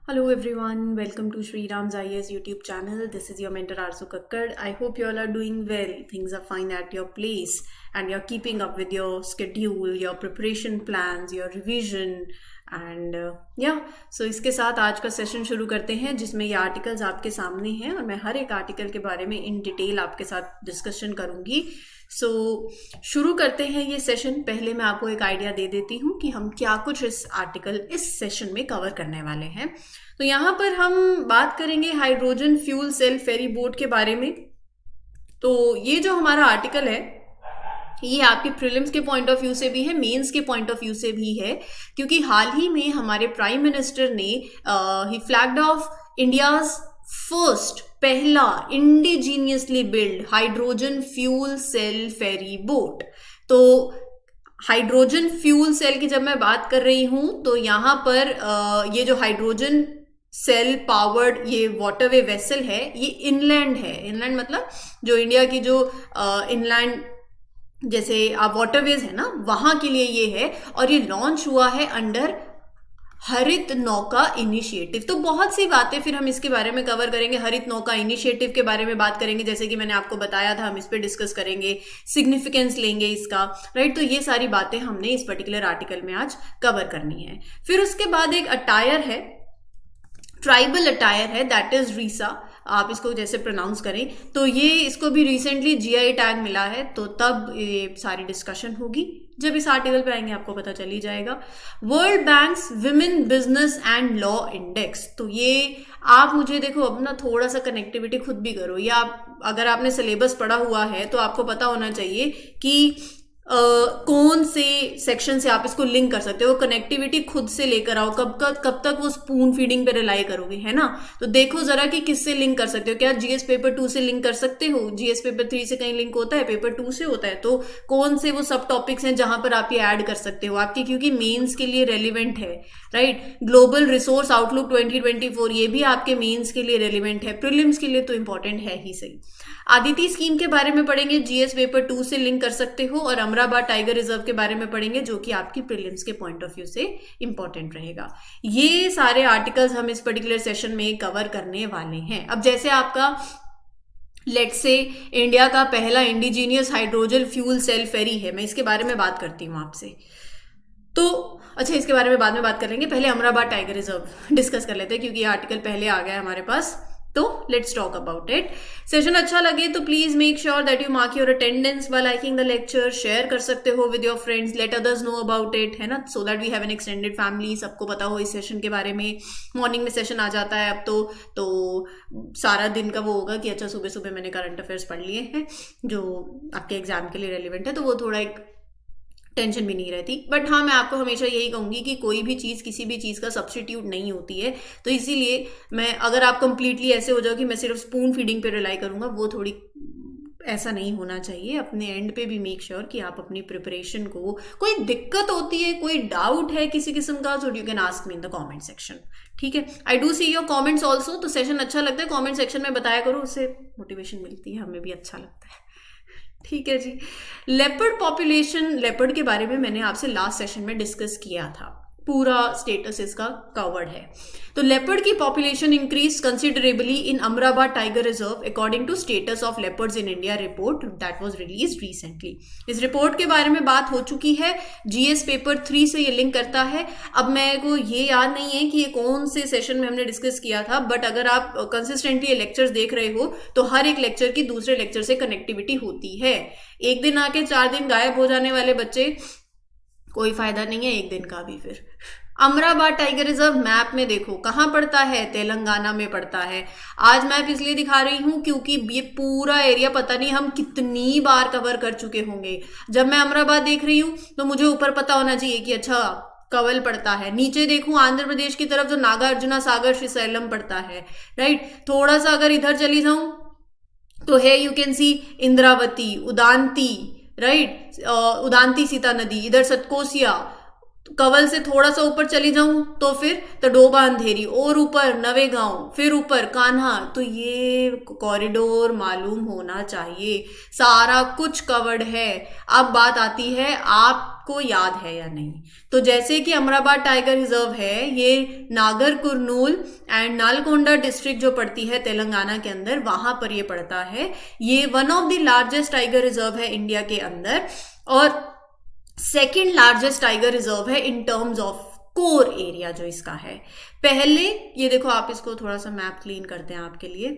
Hello everyone, welcome to Sri Ram's IAS YouTube channel. This is your mentor Arzu Kakkad. I hope you all are doing well. Things are fine at your place and you're keeping up with your schedule, your preparation plans, your revision and so इसके साथ आज का session शुरू करते हैं जिसमें ये articles आपके सामने हैं और मैं हर एक आर्टिकल के बारे में इन डिटेल आपके साथ डिस्कशन करूंगी. शुरू करते हैं ये सेशन. पहले मैं आपको एक आइडिया दे देती हूँ कि हम क्या कुछ इस सेशन में कवर करने वाले हैं. तो यहाँ पर हम बात करेंगे hydrogen fuel cell ferry boat के बारे में. तो ये जो हमारा आर्टिकल है ये आपके प्रीलिम्स के पॉइंट ऑफ व्यू से भी है, मेंस के पॉइंट ऑफ व्यू से भी है, क्योंकि हाल ही में हमारे प्राइम मिनिस्टर ने ही फ्लैग्ड ऑफ इंडियाज फर्स्ट पहला indigenously build hydrogen fuel cell ferry boat. तो हाइड्रोजन फ्यूल सेल की जब मैं बात कर रही हूं तो यहाँ पर ये जो हाइड्रोजन सेल पावर्ड ये वाटरवे वेसल है ये इनलैंड है. इनलैंड मतलब जो इंडिया की जो इनलैंड जैसे वाटरवेज है ना वहां के लिए ये है और ये लॉन्च हुआ है अंडर हरित नौका इनिशिएटिव. तो बहुत सी बातें फिर हम इसके बारे में कवर करेंगे. हरित नौका इनिशिएटिव के बारे में बात करेंगे, जैसे कि मैंने आपको बताया था हम इस पे डिस्कस करेंगे, सिग्निफिकेंस लेंगे इसका, राइट. तो ये सारी बातें हमने इस पर्टिकुलर आर्टिकल में आज कवर करनी है. फिर उसके बाद एक अटायर है, ट्राइबल अटायर है, दैट इज रीसा, आप इसको जैसे प्रोनाउंस करें. तो ये इसको भी रिसेंटली जीआई टैग मिला है, तो तब ये सारी डिस्कशन होगी. जब इस आर्टिकल पे आएंगे आपको पता चल ही जाएगा. World banks women business and law index. तो ये आप मुझे देखो अपना थोड़ा सा कनेक्टिविटी खुद भी करो, या अगर आपने सिलेबस पढ़ा हुआ है तो आपको पता होना चाहिए कि कौन से सेक्शन से आप इसको लिंक कर सकते हो. कनेक्टिविटी खुद से लेकर आओ. कब तक वो स्पून फीडिंग पे रिलाई करोगे, है ना. तो देखो जरा कि किससे लिंक कर सकते हो. क्या जीएस पेपर 2 से लिंक कर सकते हो? जीएस पेपर 3 से कहीं लिंक होता है, पेपर 2 से होता है. तो कौन से वो सब टॉपिक्स हैं जहां पर आप ये ऐड कर सकते हो आपके, क्योंकि मेंस के लिए रेलिवेंट है, राइट. ग्लोबल रिसोर्स आउटलुक 2024 ये भी आपके मेंस के लिए रेलिवेंट है, प्रीलिम्स के लिए तो इंपॉर्टेंट है ही सही. आदिति स्कीम के बारे में पढ़ेंगे, जीएस पेपर 2 से लिंक कर सकते हो. और अमराबाद टाइगर रिजर्व के बारे में पढ़ेंगे जो कि आपकी प्रीलिम्स के पॉइंट ऑफ व्यू से इंपॉर्टेंट रहेगा. ये सारे आर्टिकल्स हम इस पर्टिकुलर सेशन में कवर करने वाले हैं. अब जैसे आपका लेट्स से इंडिया का पहला इंडिजीनियस हाइड्रोजन फ्यूल सेल फेरी है, मैं इसके बारे में बात करती हूँ आपसे. तो अच्छा, इसके बारे में बाद में बात कर लेंगे, पहले अमराबाद टाइगर रिजर्व डिस्कस कर लेते हैं क्योंकि ये आर्टिकल पहले आ गया है हमारे पास. तो let's talk about it. Session अच्छा लगे तो please make sure that you mark your attendance by liking the lecture. Share कर सकते हो with your friends, let others know about it, है ना, so that we have an extended family. सबको पता हो इस सेशन के बारे में. मॉर्निंग में सेशन आ जाता है अब तो सारा दिन का वो होगा कि अच्छा सुबह सुबह मैंने करंट अफेयर्स पढ़ लिए हैं जो आपके एग्जाम के लिए रेलिवेंट है, तो वो थोड़ा एक टेंशन भी नहीं रहती. बट हाँ, मैं आपको हमेशा यही कहूंगी कि कोई भी चीज़ किसी भी चीज़ का सब्स्टिट्यूट नहीं होती है. तो इसीलिए मैं, अगर आप कंप्लीटली ऐसे हो जाओ कि मैं सिर्फ स्पून फीडिंग पे रिलाई करूंगा, वो थोड़ी ऐसा नहीं होना चाहिए. अपने एंड पे भी मेक श्योर कि आप अपनी प्रिपरेशन को, कोई दिक्कत होती है, कोई डाउट है किसी किस्म का, so you can ask me in the comment section. ठीक है, I do see your comments also. तो सेशन अच्छा लगता है कमेंट सेक्शन में बताया करो, उससे मोटिवेशन मिलती है, हमें भी अच्छा लगता है. ठीक है जी. लेपर्ड पॉपुलेशन, लेपर्ड के बारे में मैंने आपसे लास्ट सेशन में डिस्कस किया था, पूरा स्टेटस इसका कवर्ड है. तो लेपर्ड की population increase considerably in Amrabad tiger reserve according to status of leopards in India report that was released recently. इस रिपोर्ट के बारे में बात हो चुकी है, जीएस पेपर 3 से ये लिंक करता है. अब मेरे को ये याद नहीं है कि ये कौन से सेशन में हमने डिस्कस किया था, बट अगर आप कंसिस्टेंटली ये लेक्चर्स देख रहे हो तो हर एक लेक्चर की दूसरे लेक्चर से कनेक्टिविटी होती है. एक दिन आके 4 दिन गायब हो जाने वाले बच्चे, कोई फायदा नहीं है एक दिन का भी. फिर अमराबाद टाइगर रिजर्व मैप में देखो कहाँ पड़ता है, तेलंगाना में पड़ता है. आज मैप इसलिए दिखा रही हूं क्योंकि ये पूरा एरिया पता नहीं हम कितनी बार कवर कर चुके होंगे. जब मैं अमराबाद देख रही हूं तो मुझे ऊपर पता होना चाहिए कि अच्छा कवल पड़ता है. नीचे देखूं आंध्र प्रदेश की तरफ जो नागार्जुना सागर श्रीशैलम पड़ता है, राइट. थोड़ा सा अगर इधर चली जाऊं तो है, you can see Indravati, Udanti, right, Udanti Sita नदी, इधर सतकोसिया. कवल से थोड़ा सा ऊपर चली जाऊं तो फिर तडोबा अंधेरी, और ऊपर नवेगांव, फिर ऊपर कान्हा. तो ये कॉरिडोर मालूम होना चाहिए, सारा कुछ कवर्ड है. अब बात आती है आप आपको याद है या नहीं। तो जैसे कि अमराबाद टाइगर रिजर्व है, ये नागर कुरनूल एंड नालकोंडा डिस्ट्रिक्ट जो पड़ती है तेलंगाना के अंदर, वहां पर ये पड़ता है। ये one of the largest tiger reserve है इंडिया के अंदर और सेकेंड लार्जेस्ट टाइगर रिजर्व है इन टर्म्स ऑफ कोर एरिया जो इसका है। पहले ये देखो, आप इसको थोड़ा सा मैप क्लीन करते हैं आपके लिए,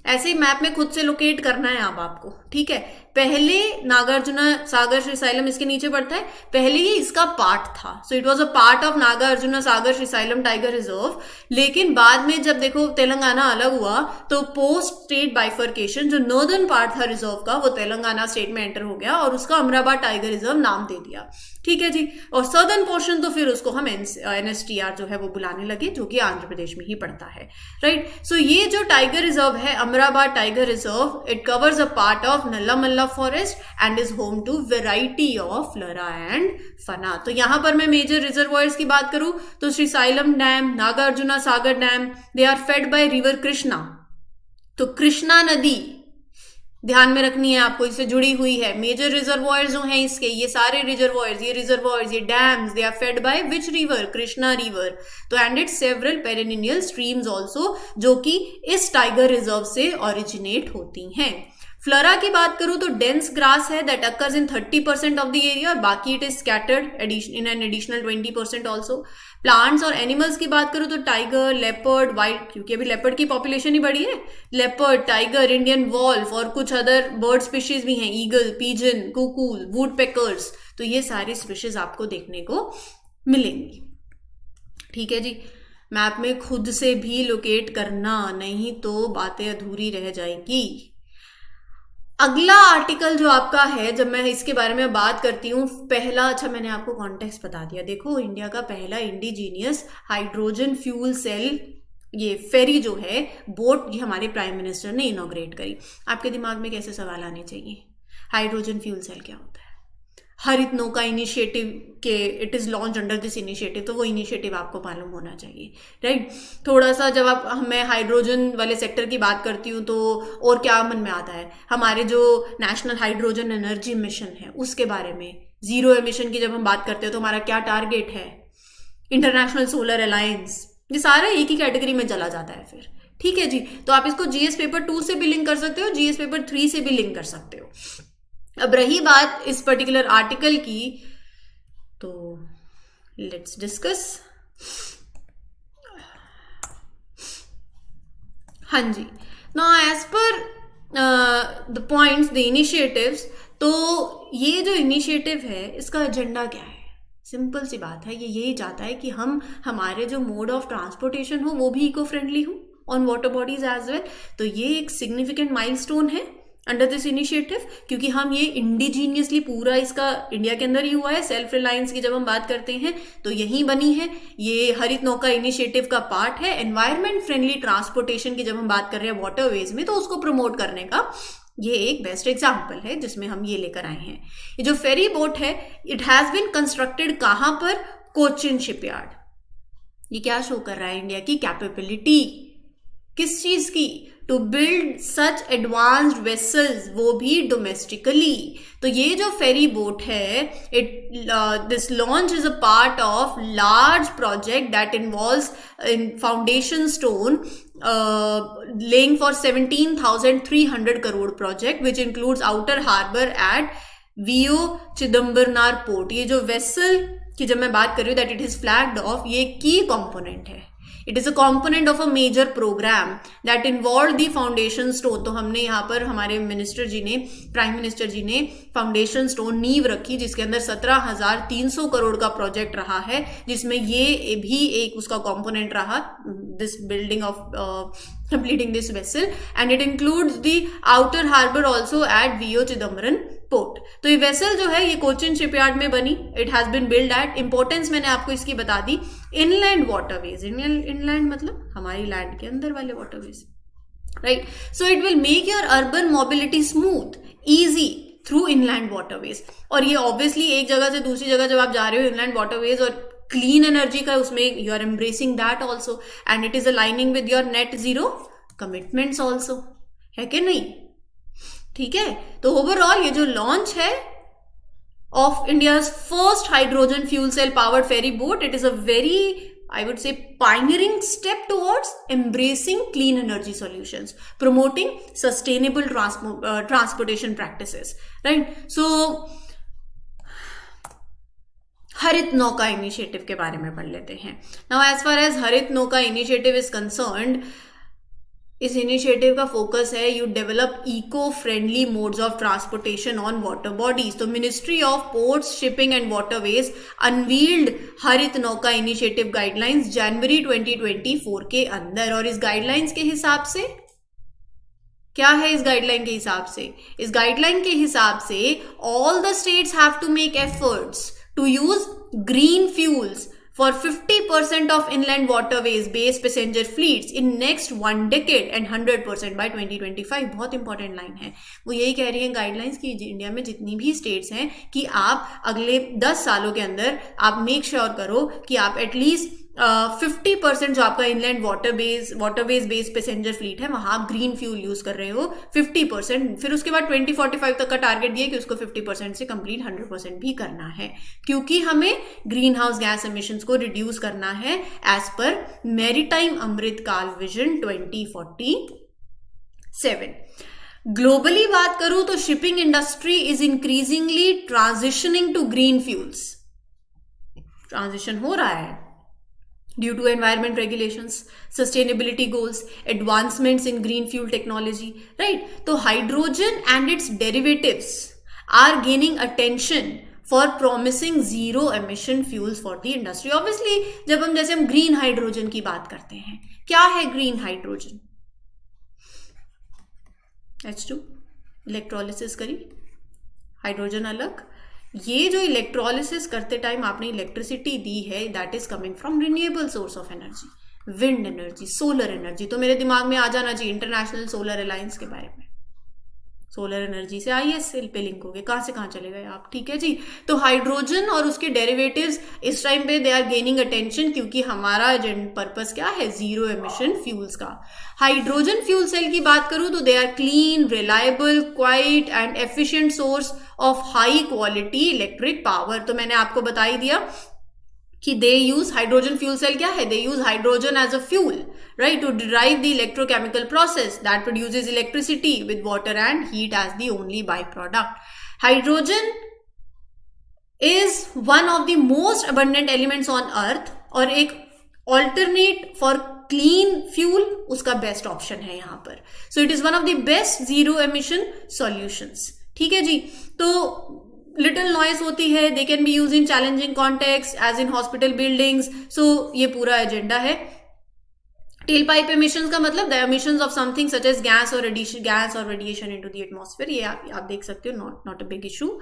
ऐसे ही मैप में खुद से लोकेट करना है अब आपको, ठीक है। पहले नागार्जुना सागर श्रीशैलम इसके नीचे पड़ता है, पहले ये इसका पार्ट था, so it was a part of Nagarjuna Sagar Srisailam tiger reserve. लेकिन बाद में जब देखो तेलंगाना अलग हुआ तो पोस्ट स्टेट बाइफर्केशन जो नॉर्दर्न पार्ट था रिजर्व का वो तेलंगाना स्टेट में एंटर हो गया और उसका अमराबाद टाइगर रिजर्व नाम दे दिया, ठीक है जी। और सदर्न पोर्शन तो फिर उसको हम NSTR जो है वो बुलाने लगे, जो कि आंध्र प्रदेश में ही पड़ता है, राइट। सो ये जो टाइगर रिजर्व है Amrabad tiger reserve, it covers a part of Nallamala forest and is home to variety of flora and fauna. तो यहां पर मैं मेजर रिजर्वॉयर्स की बात करूं तो Srisailam dam, Nagarjuna Sagar dam, they are fed by river Krishna. तो कृष्णा नदी ध्यान में रखनी है आपको, इससे जुड़ी हुई है। मेजर रिजर्वॉयर्स जो हैं इसके, ये सारे रिजर्वॉयर्स, ये dams, they are fed by which river? Krishna river. तो and it's several perennial streams also जो कि इस टाइगर रिजर्व से ओरिजिनेट होती हैं। फ्लोरा की बात करूं तो डेंस ग्रास है that occurs in 30% of the area और बाकी it is scattered in an additional 20% also. Plants और एनिमल्स की बात करूं तो टाइगर, लेपर्ड, वाइट, क्योंकि अभी लेपर्ड की पॉपुलेशन ही बढ़ी है, लेपर्ड, टाइगर, इंडियन वॉल्फ और कुछ अदर बर्ड स्पीशीज भी हैं, ईगल, पीजन, कुकूल, वुड पेकर्स। तो ये सारी स्पीशीज आपको देखने को मिलेंगी, ठीक है जी। मैप में खुद से भी लोकेट करना, नहीं तो बातें अधूरी रह जाएगी। अगला आर्टिकल जो आपका है, जब मैं इसके बारे में बात करती हूँ, पहला, अच्छा मैंने आपको कॉन्टेक्स्ट बता दिया। देखो, इंडिया का पहला इंडिजीनियस हाइड्रोजन फ्यूल सेल ये फेरी जो है बोट, ये हमारे प्राइम मिनिस्टर ने इनॉग्रेट करी। आपके दिमाग में कैसे सवाल आने चाहिए? हाइड्रोजन फ्यूल सेल क्या होता है? हरित नौका इनिशिएटिव के it is launch under this initiative, तो वो इनिशिएटिव आपको मालूम होना चाहिए, राइट। थोड़ा सा जब आप मैं हाइड्रोजन वाले सेक्टर की बात करती हूँ तो और क्या मन में आता है? हमारे जो नेशनल हाइड्रोजन एनर्जी मिशन है उसके बारे में। जीरो एमिशन की जब हम बात करते हैं तो हमारा क्या टारगेट है? इंटरनेशनल सोलर अलायंस, ये सारा एक ही कैटेगरी में चला जाता है फिर, ठीक है जी। तो आप इसको GS पेपर 2 से भी लिंक कर सकते हो, GS पेपर 3 से भी लिंक कर सकते हो। अब रही बात इस पर्टिकुलर आर्टिकल की, तो लेट्स डिस्कस। हाँ जी, now as per the points, the initiatives, तो ये जो इनिशिएटिव है इसका एजेंडा क्या है? सिंपल सी बात है, ये यही चाहता है कि हम हमारे जो मोड ऑफ ट्रांसपोर्टेशन हो वो भी इको फ्रेंडली हो on water bodies as well. तो ये एक सिग्निफिकेंट माइलस्टोन है अंडर दिस इनिशिएटिव, क्योंकि हम ये इंडिजीनियसली पूरा इसका इंडिया के अंदर ही हुआ है। सेल्फ रिलायंस की जब हम बात करते हैं तो यही बनी है, ये हरित नौका इनिशिएटिव का पार्ट है। एनवायरमेंट फ्रेंडली ट्रांसपोर्टेशन की जब हम बात कर रहे हैं वाटरवेज में, तो उसको प्रमोट करने का ये एक बेस्ट एग्जाम्पल है जिसमें हम ये लेकर आए हैं। ये जो फेरी बोट है, इट हैज बीन कंस्ट्रक्टेड कहां पर? कोचिन शिपयार्ड। ये क्या शो कर रहा है? इंडिया की कैपेबिलिटी, किस चीज की? To build such advanced vessels, वो भी डोमेस्टिकली। तो ये जो फेरी बोट है, this launch is a part of large project that involves in foundation stone laying for 17,300 crore project which includes outer harbor at VO Chidambaranar port. ये जो vessel की जब मैं बात कर रही हूँ that it is flagged off, ये की कंपोनेंट है। It is a component of a major programme that involve the foundation stone. तो हमने यहाँ पर हमारे मिनिस्टर जी ने, प्राइम मिनिस्टर जी ने फाउंडेशन स्टोन नींव रखी, जिसके अंदर 17,300 करोड़ का प्रोजेक्ट रहा है, जिसमें ये भी एक उसका कॉम्पोनेंट रहा, this building of completing this vessel, and it includes the outer harbor also at VO Chidambaram port. तो ये वेसल जो है ये कोचिन शिपयार्ड में बनी। It has been build at, importance मैंने आपको इसकी बता दी, इनलैंड वाटरवेज। इनलैंड मतलब हमारी लैंड के अंदर वाले waterways, right. So it will make your urban mobility smooth, easy through inland waterways. और ये ऑब्वियसली एक जगह से दूसरी जगह जब आप जा रहे हो इनलैंड वाटरवेज, और क्लीन एनर्जी का उसमें you are embracing that also, and it is aligning with your net zero commitments also, है कि नहीं? ठीक है। तो ओवरऑल ये जो लॉन्च है of India's first hydrogen fuel cell powered ferry boat. It is a very, I would say, pioneering step towards embracing clean energy solutions, promoting sustainable transportation practices, right? So हरित Nauka initiative के बारे में पढ़ लेते हैं. Now as far as Harit Nauka initiative is concerned, इस initiative का focus है you develop eco friendly modes of transportation on water bodies. तो ministry of ports, shipping and waterways unveiled Harit Nauka initiative guidelines जनवरी 2024 के अंदर. और इस गाइडलाइंस के हिसाब से क्या है? इस गाइडलाइन के हिसाब से, इस गाइडलाइन के हिसाब से all the states have to make efforts to use green fuels for 50% of inland waterways based passenger fleets in next 1 decade and 100% by 2025. बहुत इंपॉर्टेंट लाइन है. वो यही कह रही है गाइडलाइंस की इंडिया में जितनी भी स्टेट्स हैं कि आप अगले 10 सालों के अंदर आप मेक श्योर करो कि आप एटलीस्ट 50% जो आपका inland waterways based passenger fleet है वहां आप ग्रीन फ्यूल यूज कर रहे हो 50%. फिर उसके बाद 2045 तक का टारगेट दिया कि उसको 50% से कंप्लीट 100% भी करना है, क्योंकि हमें ग्रीन हाउस गैस एमिशंस को रिड्यूस करना है एज पर मैरीटाइम अमृतकाल विजन 2047. ग्लोबली बात करूं तो shipping industry is increasingly transitioning to green fuels. Transition हो रहा है due to environment regulations, sustainability goals, advancements in green fuel technology, right? So hydrogen and its derivatives are gaining attention for promising zero emission fuels for the industry. Obviously जब हम green hydrogen की बात करते हैं, क्या है green hydrogen? H2 electrolysis करी, hydrogen अलग. ये जो इलेक्ट्रोलिसिस करते टाइम आपने इलेक्ट्रिसिटी दी है that is coming from renewable source of energy, wind energy, solar energy. तो मेरे दिमाग में आ जाना चाहिए इंटरनेशनल सोलर अलायंस के बारे में. सोलर एनर्जी से ISL पे लिंक हो गए, कहाँ से कहाँ चले गए आप. ठीक है जी. तो हाइड्रोजन और उसके डेरिवेटिव्स इस टाइम पे दे आर गेनिंग अटेंशन, क्योंकि हमारा पर्पस क्या है? जीरो एमिशन फ्यूल्स का. हाइड्रोजन फ्यूल सेल की बात करूं तो they are clean, reliable, quiet and efficient source of high quality electric power. तो मैंने आपको बता ही दिया कि they use hydrogen fuel cell क्या है? They use hydrogen as a fuel, right, to derive the electrochemical process that produces electricity with water and heat as the only byproduct. Hydrogen is one of the most abundant elements on earth और एक alternate for clean fuel उसका best option है यहाँ पर. So it is one of the best zero emission solutions. ठीक है जी. तो little noise होती है, they can be use in challenging context as in hospital buildings. So ये पूरा एजेंडा है. टेल पाइप एमिशंस का मतलब the emissions of something such as gas और रेडिएशन इनटू द एटमॉस्फेयर. ये आप देख सकते हो, नॉट अ बिग इशू.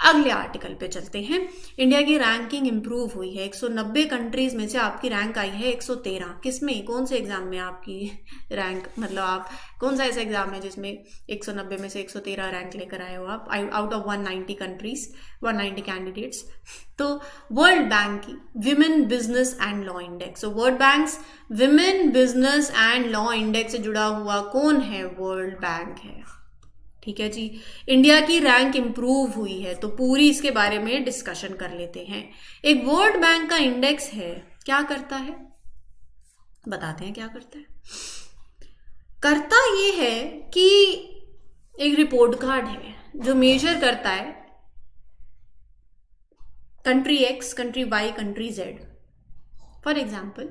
अगले आर्टिकल पे चलते हैं. इंडिया की रैंकिंग इंप्रूव हुई है. 190 कंट्रीज में से आपकी रैंक आई है 113. किसमें, कौन से एग्जाम में आपकी रैंक, मतलब आप कौन सा ऐसा एग्जाम है जिसमें 190 में से 113 रैंक लेकर आए हो आप आउट ऑफ 190 कंट्रीज, 190 कैंडिडेट्स. तो वर्ल्ड बैंक की women business and law index. so world banks women business and law index से जुड़ा हुआ कौन है? वर्ल्ड बैंक है. ठीक है जी. इंडिया की रैंक इंप्रूव हुई है, तो पूरी इसके बारे में डिस्कशन कर लेते हैं. एक वर्ल्ड बैंक का इंडेक्स है, क्या करता है बताते हैं क्या करता है. करता ये है कि एक रिपोर्ट कार्ड है जो मेजर करता है country X, country Y, country Z. For example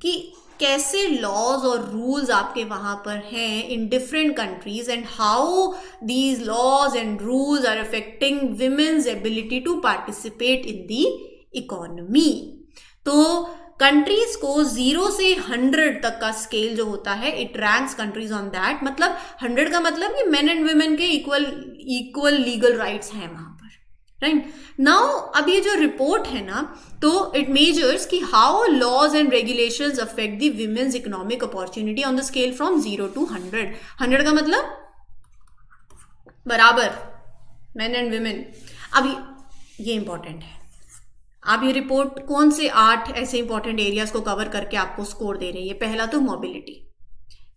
कि कैसे लॉज और रूल्स आपके वहां पर हैं in different countries and how these laws and rules are affecting women's ability to participate in the economy. तो कंट्रीज को 0 से 100 तक का स्केल जो होता है, it ranks countries on that. मतलब 100 का मतलब कि मेन एंड वुमेन के इक्वल लीगल राइट्स हैं वहां पर, राइट. नाउ अब ये जो रिपोर्ट है ना, तो इट मेजर्स कि how laws and regulations affect the women's economic opportunity on the scale from 0 to 100. 100 का मतलब बराबर मेन एंड वुमेन. अब ये इंपॉर्टेंट है. अब ये रिपोर्ट कौन से 8 ऐसे इंपॉर्टेंट एरियाज को कवर करके आपको स्कोर दे रही है. पहला तो मोबिलिटी.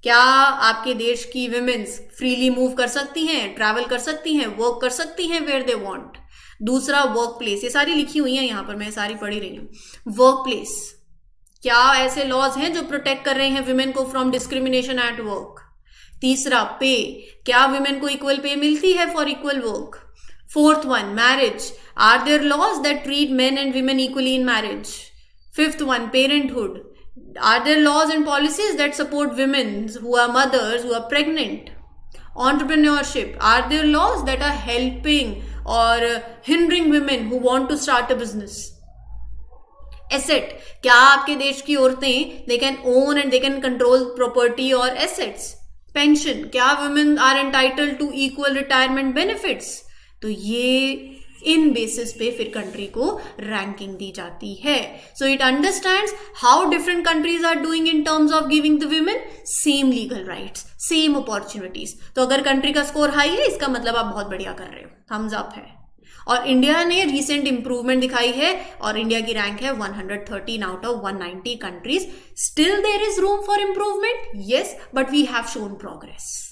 क्या आपके देश की विमेन्स फ्रीली मूव कर सकती हैं, ट्रैवल कर सकती हैं, वर्क कर सकती हैं वेयर दे वांट. दूसरा वर्क प्लेस, ये सारी लिखी हुई हैं यहाँ पर, मैं सारी पढ़ी रही हूँ। वर्क प्लेस, क्या ऐसे लॉज हैं जो प्रोटेक्ट कर रहे हैं विमेन को फ्रॉम डिस्क्रिमिनेशन एट वर्क। तीसरा पे, क्या विमेन को इक्वल पे मिलती है for equal work. Fourth one, marriage, are there laws that treat men and women equally in marriage. Fifth one, parenthood, are there laws and policies that support women who are mothers, who are pregnant? Entrepreneurship, are there laws that are helping or hindering women who want to start a business? Asset, क्या आपके देश की औरतें they can own and they can control property or assets? Pension, क्या women are entitled to equal retirement benefits? तो ये इन basis पे फिर कंट्री को रैंकिंग दी जाती है। So it understands how different countries are doing in terms of giving the women same legal rights, same opportunities. तो अगर कंट्री का स्कोर हाई है, इसका मतलब आप बहुत बढ़िया कर रहे हो, थम्स अप है। और इंडिया ने रिसेंट इंप्रूवमेंट दिखाई है और इंडिया की रैंक है 113 out of 190 countries. Still there is room for improvement, yes, but we have shown progress.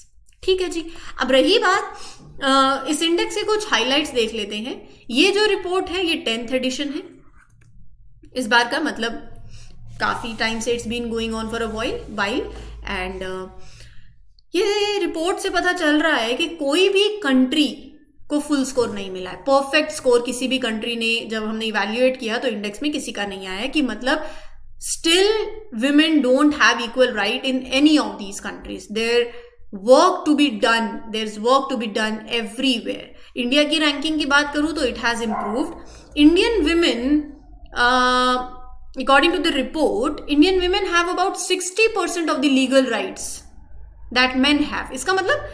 ठीक है जी। अब रही बात इस इंडेक्स के कुछ हाइलाइट्स देख लेते हैं। ये जो रिपोर्ट है ये 10th एडिशन है इस बार का, मतलब काफी टाइम से it's been going on for a while and ये रिपोर्ट से पता चल रहा है कि कोई भी कंट्री को फुल स्कोर नहीं मिला है। परफेक्ट स्कोर किसी भी कंट्री ने, जब हमने इवैल्यूएट किया तो इंडेक्स में किसी का नहीं आया है, कि मतलब still women don't have equal right in any of these countries. There's work to be done everywhere. India की रैंकिंग की बात करूं तो it has improved. Indian women, according to the report, Indian women have about 60% of the legal rights that men have. इसका मतलब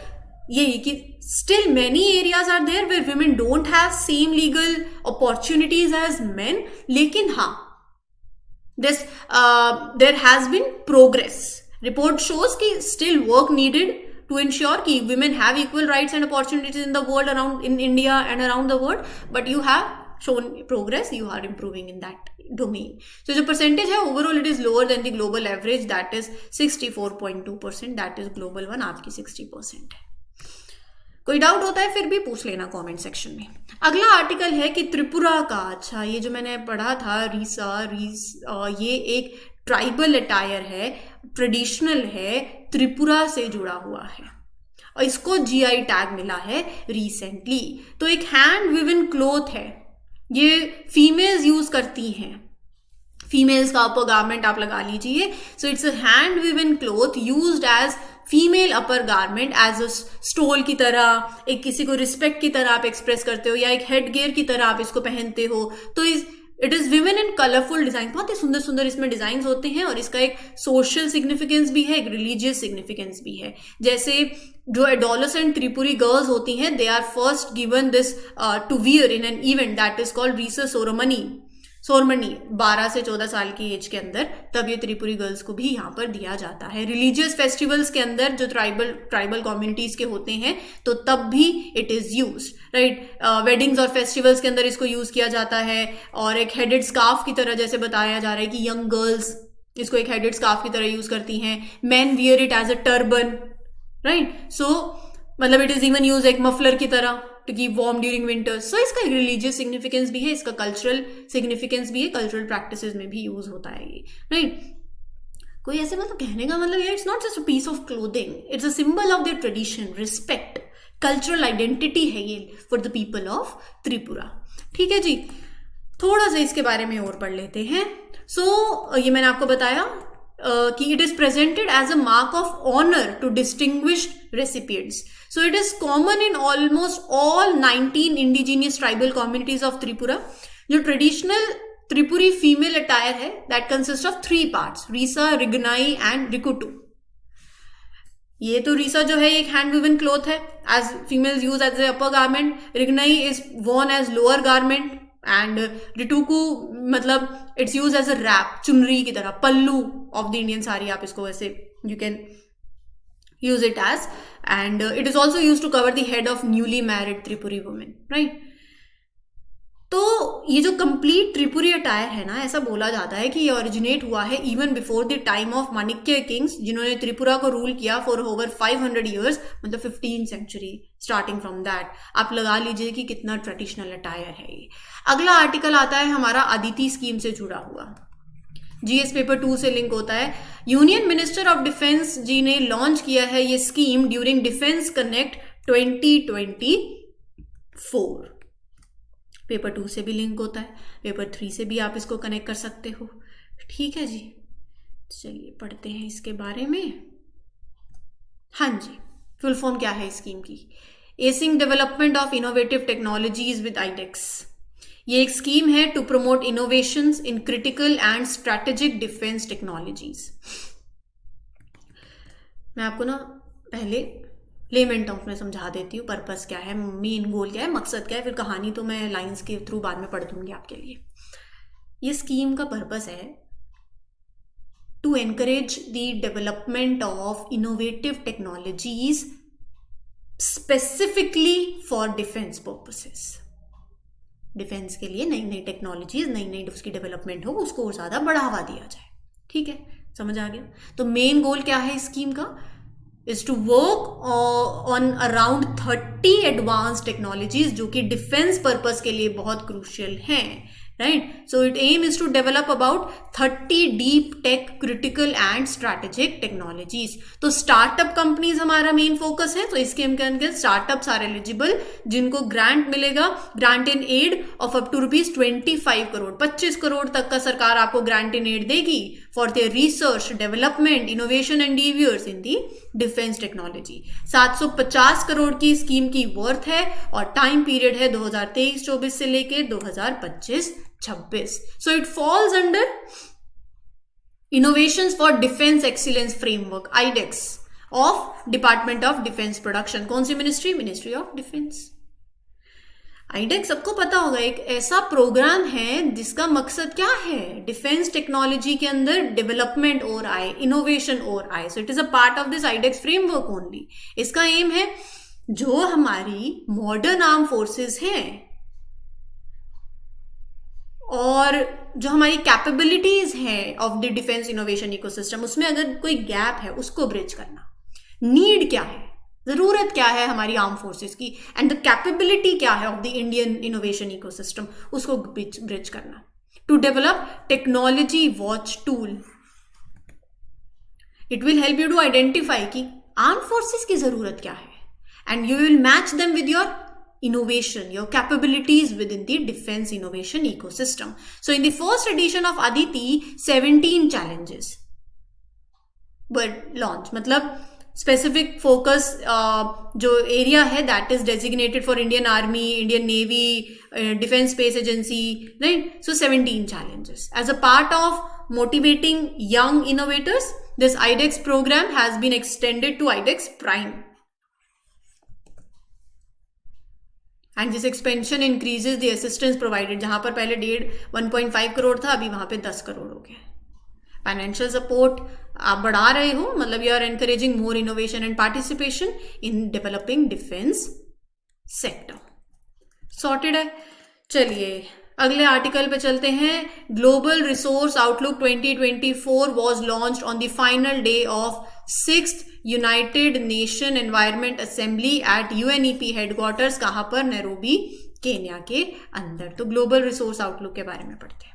यही कि still many areas are there where women don't have same legal opportunities as men. लेकिन हाँ, there has been progress. Report shows कि still work needed to ensure कि women have equal rights and opportunities in the world, around in India and around the world. But you have shown progress, you are improving in that domain. So जो percentage है overall it is lower than the global average, that is 64.2%, that is global one, आपकी 60% है. कोई doubt होता है फिर भी पूछ लेना कमेंट सेक्शन में. अगला आर्टिकल है कि त्रिपुरा का, अच्छा ये जो मैंने पढ़ा था रीसा, ये एक ट्राइबल अटायर है, ट्रेडिशनल है, त्रिपुरा से जुड़ा हुआ है और इसको जीआई टैग मिला है रिसेंटली. तो एक हैंड विवन क्लोथ है, ये फीमेल्स यूज करती हैं, फीमेल्स का अपर गारमेंट आप लगा लीजिए. So it's a hand woven cloth used as female upper garment, as a stole की तरह, एक किसी को रिस्पेक्ट की तरह आप एक्सप्रेस करते हो, या एक हेड गियर की तरह आप इसको पहनते हो. तो it is women in colourful design, बहुत ही सुंदर सुंदर इसमें डिजाइन होते हैं और इसका एक सोशल सिग्निफिकेंस भी है, एक रिलीजियस सिग्निफिकेंस भी है. जैसे जो एडोलेसेंट त्रिपुरी गर्ल्स होती हैं, they are first given this to wear in an event that is called Risa ceremony 12 से 14 साल की एज के अंदर, तब ये त्रिपुरी गर्ल्स को भी यहाँ पर दिया जाता है. रिलीजियस फेस्टिवल्स के अंदर जो ट्राइबल कम्युनिटीज के होते हैं तो तब भी it is use, right. Weddings और फेस्टिवल्स के अंदर इसको यूज किया जाता है. और एक हेडेड स्कार्फ की तरह जैसे बताया जा रहा है कि यंग गर्ल्स इसको एक हेडेड स्कार्फ की तरह यूज करती हैं. Man wear it as a turban, right. So मतलब इट इज इवन यूज एक मफलर की तरह to keep warm during winter. So इसका एक religious significance भी है, इसका cultural significance भी है, cultural practices में भी use होता है ये, right? कोई ऐसे मतलब कहने का मतलब ये, it's not just a piece of clothing, it's a symbol of their tradition, respect, cultural identity है ये for the people of Tripura. ठीक है जी, थोड़ा सा इसके बारे में और पढ़ लेते हैं. So ये मैंने आपको बताया कि it is presented as a mark of honor to distinguished recipients. So it is common in almost all 19 indigenous tribal communities of Tripura. जो traditional Tripuri female attire है, that consists of 3 parts: Risa, Rignai and Rikutu. ये तो रीसा जो है एक hand woven cloth है, as females use as a upper garment. Rignai is worn as lower garment. And Rituku मतलब it's use as a wrap, चुनरी की तरह, पल्लू ऑफ द इंडियन साड़ी, आप इसको वैसे you can use it as. And it is also use to cover the head of newly married Tripuri women, right. तो ये जो कंप्लीट त्रिपुरी अटायर है ना, ऐसा बोला जाता है कि ये ओरिजिनेट हुआ है even before the time of Manikya Kings, जिन्होंने त्रिपुरा को रूल किया फॉर ओवर 500 ईयर्स, मतलब 15th century, starting from that. आप लगा लीजिए कि कितना ट्रेडिशनल अटायर है ये। अगला आर्टिकल आता है हमारा अदिति स्कीम से जुड़ा हुआ, जीएस पेपर 2 से लिंक होता है। यूनियन मिनिस्टर ऑफ डिफेंस जी ने लॉन्च किया है ये scheme during defence connect 2024। Paper 2 से भी लिंक होता है, पेपर 3 से भी आप इसको कनेक्ट कर सकते हो। ठीक है जी, चलिए पढ़ते हैं इसके बारे में। हाँ जी, फुल फॉर्म क्या है स्कीम की? Acing development of innovative technologies with iDEX. ये एक स्कीम है to promote innovations in critical and strategic defence technologies. मैं आपको ना पहले लेमन टर्म्स में समझा देती हूँ, पर्पस क्या है, मेन गोल क्या है, मकसद क्या है, फिर कहानी तो मैं लाइंस के थ्रू बाद में पढ़ दूंगी आपके लिए। ये स्कीम का पर्पस है to encourage the development of innovative technologies specifically for defence purposes. Defence के लिए नई नई टेक्नोलॉजीज, नई नई उसकी डेवलपमेंट हो, उसको और ज़्यादा बढ़ावा दिया जाए। ठीक है, समझ आ गया। तो मेन गोल क्या है इस स्कीम का? Is to work on around 30 advance technologies जो कि डिफेंस पर्पस के लिए बहुत क्रूशियल हैं, right? So it aim is to develop about 30 deep tech critical and strategic technologies. तो स्टार्टअप कंपनीज हमारा मेन फोकस है। तो इसके अंदर स्टार्टअप्स आर एलिजिबल जिनको ग्रांट मिलेगा, grant in aid of up to ₹25 crore, 25 crore तक का सरकार आपको ग्रांट इन एड देगी for their research, development, innovation endeavours in the defence technology. 750 crore की स्कीम की वर्थ है और टाइम पीरियड है 2023-24 से लेकर 2025-26। So it falls under innovations for defence excellence framework, iDEX of department of defence production. कौन सी ministry? Ministry of defence. IDEX सबको पता होगा, एक ऐसा प्रोग्राम है जिसका मकसद क्या है? डिफेंस टेक्नोलॉजी के अंदर डेवलपमेंट और आए, इनोवेशन और आए। So it is a part of this iDEX framework only. इसका एम है जो हमारी मॉडर्न आर्म फोर्सेस हैं और जो हमारी कैपेबिलिटीज हैं of the defence innovation ecosystem, उसमें अगर कोई गैप है उसको ब्रिज करना। नीड क्या है, जरूरत क्या है हमारी आर्म फोर्सेस की, एंड द कैपेबिलिटी क्या है of the Indian innovation ecosystem, उसको ब्रिज करना। To develop technology watch tool, it will help you to identify कि आर्म फोर्सेस की जरूरत क्या है, and you will match them with your innovation, your capabilities within the defense innovation ecosystem. So in the first edition of Aditi, 17 challenges were launched. मतलब specific focus जो area है that is designated for Indian Army, Indian Navy, Defense Space Agency, right? So 17 challenges. As a part of motivating young innovators, this IDEX program has been extended to IDEX Prime. And this expansion increases the assistance provided. जहां पर पहले 1.5 करोड़ था, अभी वहां पे 10 करोड़ हो गया। Financial support आप बढ़ा रहे हो, मतलब you are encouraging more innovation and participation in developing defence sector. Sorted है। चलिए अगले आर्टिकल पे चलते हैं। Global resource outlook 2024 was launched on the final day of 6th United Nation Environment Assembly at UNEP headquarters. कहां पर? Nairobi, Kenya के अंदर। तो ग्लोबल रिसोर्स आउटलुक के बारे में पढ़ते हैं।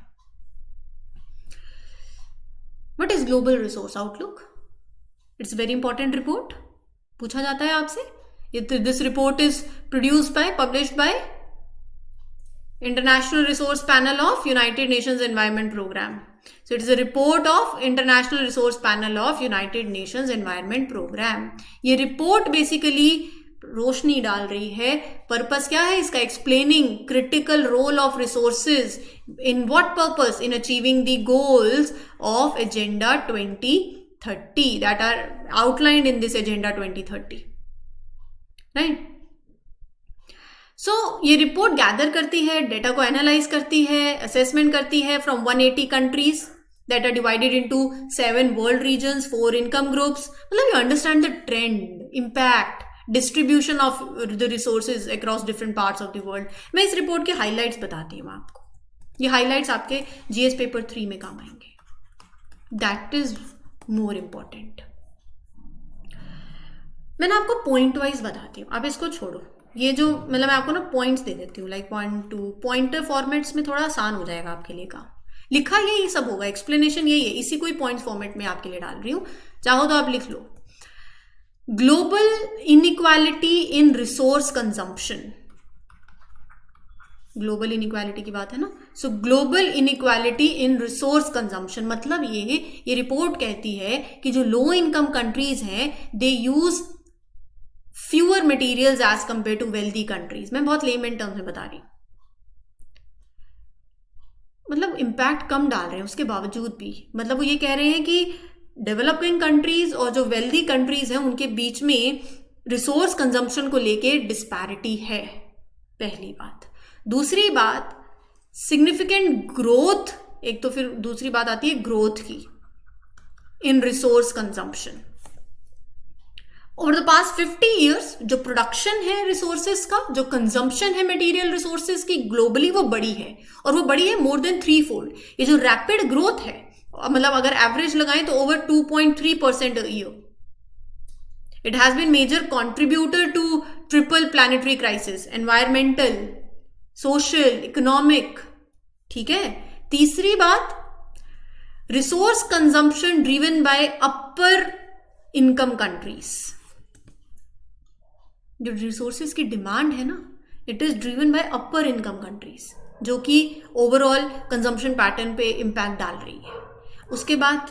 What is global resource outlook? It's very important report, पूछा जाता है आपसे। This report is produced by, published by International Resource Panel of United Nations Environment Program. So it is a report of International Resource Panel of United Nations Environment Program. ये report basically रोशनी डाल रही है। Purpose क्या है इसका? Explaining critical role of resources in what purpose? In achieving the goals of agenda 2030 that are outlined in this agenda 2030, right? So ये report gather करती है, डेटा को एनालाइज करती है, असेसमेंट करती है from 180 countries that are divided into 7 world regions, 4 income groups. मतलब you understand the trend, impact, distribution of the resources across different parts of the world. मैं इस रिपोर्ट के हाईलाइट्स बताती हूँ आपको, ये हाईलाइट्स आपके जीएस पेपर 3 में काम आएंगे, दैट इज मोर इम्पॉर्टेंट। मैंने आपको पॉइंट वाइज बताती हूँ, आप इसको छोड़ो, ये जो मतलब मैं आपको ना पॉइंट्स दे देती हूँ, लाइक 1 2 पॉइंटर फॉर्मेट्स में थोड़ा आसान हो जाएगा आपके लिए काम, लिखा यही सब होगा, एक्सप्लेनेशन यही है, इसी कोई पॉइंट फॉर्मेट में आपके लिए डाल रही हूँ, चाहो तो आप लिख लो। Global inequality in resource consumption, global inequality की बात है ना, so global inequality in resource consumption मतलब ये रिपोर्ट कहती है कि जो लो इनकम कंट्रीज हैं they use fewer materials as compare to wealthy countries. मैं बहुत लेमन टर्म्स में बता रही हूं, मतलब इम्पैक्ट कम डाल रहे हैं उसके बावजूद भी, मतलब वो ये कह रहे हैं कि डेवलपिंग कंट्रीज और जो वेल्दी कंट्रीज हैं उनके बीच में रिसोर्स कंजम्पशन को लेके डिस्पैरिटी है, पहली बात। दूसरी बात सिग्निफिकेंट ग्रोथ, एक तो फिर दूसरी बात आती है ग्रोथ की इन resource consumption. Over the past 50 years जो प्रोडक्शन है रिसोर्सेज का, जो कंजम्पशन है मटेरियल रिसोर्सेज की ग्लोबली वो बड़ी है, और वो बड़ी है मोर देन 3-fold। ये जो रैपिड ग्रोथ है, मतलब अगर एवरेज लगाएं तो over 2.3% a year। It has been major contributor to triple planetary crisis, environmental, social, economic, ठीक है। तीसरी बात, resource consumption driven by upper income countries, जो रिसोर्सेज की डिमांड है ना, it is driven by upper income countries, जो कि ओवरऑल कंजम्पशन पैटर्न पे इम्पैक्ट डाल रही है। उसके बाद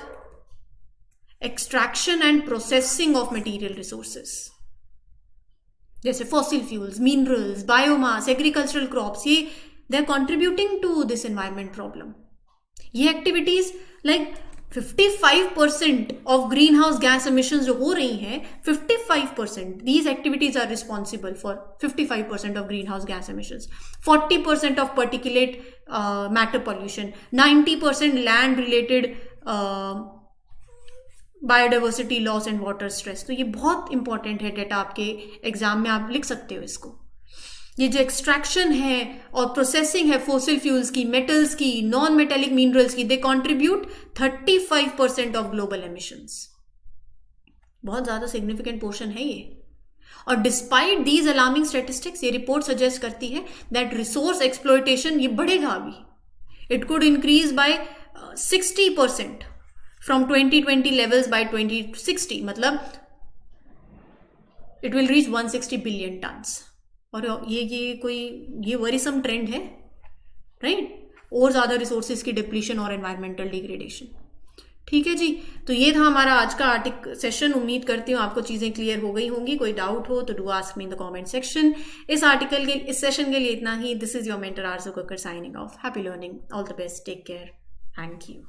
extraction and processing of material resources, जैसे fossil fuels, minerals, biomass, agricultural crops, ये दे are contributing to this environment problem. ये activities like 55% of green house gas emissions जो हो रही हैं, 55% these activities are responsible for 55% of green house gas emissions, 40% of particulate matter pollution, 90% land related biodiversity loss and water stress. तो ये बहुत important है data, आपके एग्जाम में आप लिख सकते हो इसको। ये जो एक्सट्रैक्शन है और प्रोसेसिंग है फॉसिल फ्यूल्स की, मेटल्स की, नॉन मेटेलिक मिनरल्स की, they contribute 35% of global emissions. बहुत ज्यादा सिग्निफिकेंट पोर्शन है ये। और डिस्पाइट दीज अलार्मिंग स्टैटिस्टिक्स, ये रिपोर्ट सजेस्ट करती है दैट रिसोर्स एक्सप्लॉयटेशन ये बढ़ेगा अभी, it could increase by 60% from 2020 levels by 2060, मतलब it will reach 160 billion tons. और ये वरीसम ट्रेंड है, राइट, और ज्यादा रिसोर्सेज की डिप्लीशन और एनवायरमेंटल डिग्रेडेशन। ठीक है जी, तो ये था हमारा आज का सेशन। उम्मीद करती हूँ आपको चीजें क्लियर हो गई होंगी। कोई डाउट हो तो do ask me in the comment section. इस सेशन के लिए इतना ही। This is your mentor Aarzoo Kakkar signing off. Happy learning, all the best, take care, thank you.